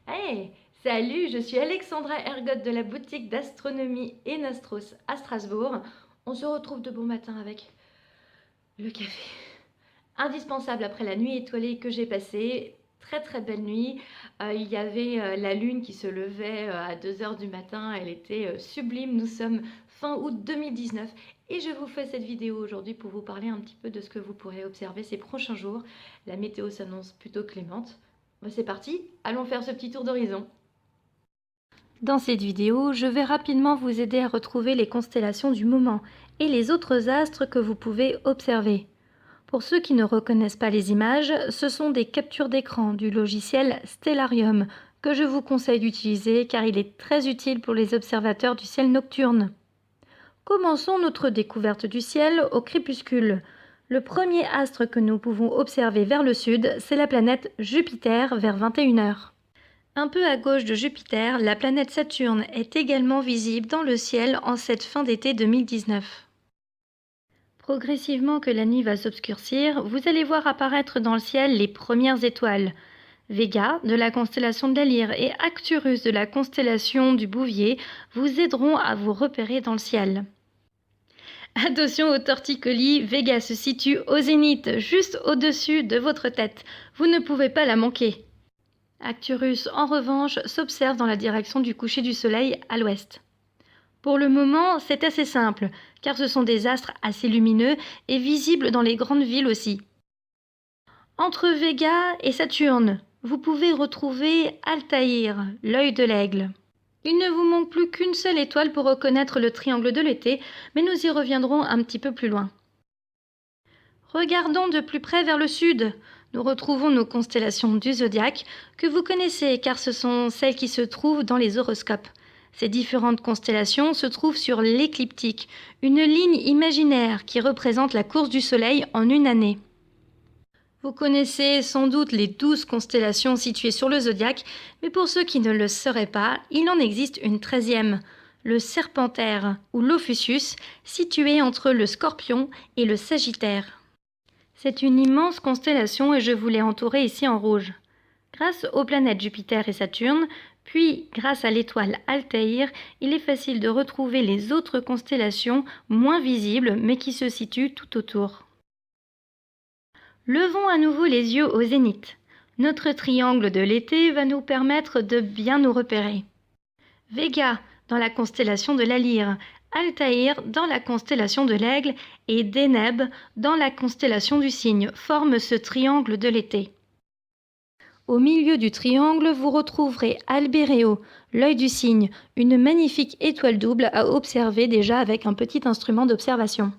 Hey, salut, je suis Alexandra Ergotte de la boutique d'astronomie et Nastros à Strasbourg. On se retrouve de bon matin avec le café. Indispensable après la nuit étoilée que j'ai passée. Très très belle nuit. Il y avait la lune qui se levait à 2 heures du matin. Elle était sublime. Nous sommes fin août 2019 et je vous fais cette vidéo aujourd'hui pour vous parler un petit peu de ce que vous pourrez observer ces prochains jours. La météo s'annonce plutôt clémente. C'est parti, allons faire ce petit tour d'horizon. Dans cette vidéo, je vais rapidement vous aider à retrouver les constellations du moment et les autres astres que vous pouvez observer. Pour ceux qui ne reconnaissent pas les images, ce sont des captures d'écran du logiciel Stellarium que je vous conseille d'utiliser car il est très utile pour les observateurs du ciel nocturne. Commençons notre découverte du ciel au crépuscule. Le premier astre que nous pouvons observer vers le sud, c'est la planète Jupiter vers 21 h. Un peu à gauche de Jupiter, la planète Saturne est également visible dans le ciel en cette fin d'été 2019. Progressivement que la nuit va s'obscurcir, vous allez voir apparaître dans le ciel les premières étoiles. Vega de la constellation de la Lyre et Arcturus de la constellation du Bouvier vous aideront à vous repérer dans le ciel. Attention aux torticolis, Vega se situe au zénith, juste au-dessus de votre tête. Vous ne pouvez pas la manquer. Arcturus, en revanche, s'observe dans la direction du coucher du soleil à l'ouest. Pour le moment, c'est assez simple, car ce sont des astres assez lumineux et visibles dans les grandes villes aussi. Entre Vega et Saturne, vous pouvez retrouver Altaïr, l'œil de l'aigle. Il ne vous manque plus qu'une seule étoile pour reconnaître le triangle de l'été, mais nous y reviendrons un petit peu plus loin. Regardons de plus près vers le sud. Nous retrouvons nos constellations du zodiaque que vous connaissez car ce sont celles qui se trouvent dans les horoscopes. Ces différentes constellations se trouvent sur l'écliptique, une ligne imaginaire qui représente la course du soleil en une année. Vous connaissez sans doute les 12 constellations situées sur le zodiaque, mais pour ceux qui ne le sauraient pas, il en existe une 13e, le Serpentaire ou l'Ophiuchus, situé entre le Scorpion et le Sagittaire. C'est une immense constellation et je vous l'ai entourée ici en rouge. Grâce aux planètes Jupiter et Saturne, puis grâce à l'étoile Altaïr, il est facile de retrouver les autres constellations moins visibles mais qui se situent tout autour. Levons à nouveau les yeux au zénith. Notre triangle de l'été va nous permettre de bien nous repérer. Vega dans la constellation de la Lyre, Altaïr dans la constellation de l'Aigle et Deneb dans la constellation du Cygne forment ce triangle de l'été. Au milieu du triangle, vous retrouverez Albireo, l'œil du Cygne, une magnifique étoile double à observer déjà avec un petit instrument d'observation.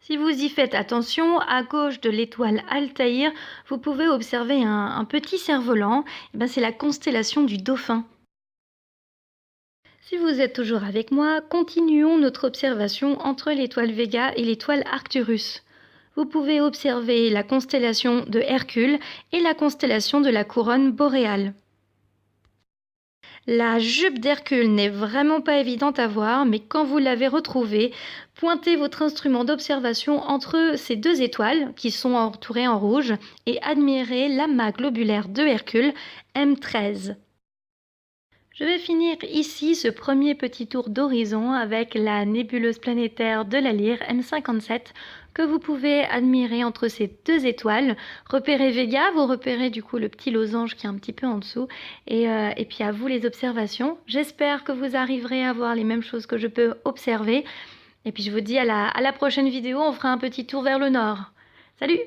Si vous y faites attention, à gauche de l'étoile Altaïr, vous pouvez observer un petit cerf-volant. C'est la constellation du Dauphin. Si vous êtes toujours avec moi, continuons notre observation entre l'étoile Vega et l'étoile Arcturus. Vous pouvez observer la constellation de Hercule et la constellation de la couronne boréale. La jupe d'Hercule n'est vraiment pas évidente à voir, mais quand vous l'avez retrouvée, pointez votre instrument d'observation entre ces deux étoiles qui sont entourées en rouge et admirez l'amas globulaire de Hercule, M13. Je vais finir ici ce premier petit tour d'horizon avec la nébuleuse planétaire de la Lyre, M57, que vous pouvez admirer entre ces deux étoiles. Repérez Vega, vous repérez du coup le petit losange qui est un petit peu en dessous. Et puis à vous les observations. J'espère que vous arriverez à voir les mêmes choses que je peux observer. Et puis je vous dis à la prochaine vidéo, on fera un petit tour vers le nord. Salut!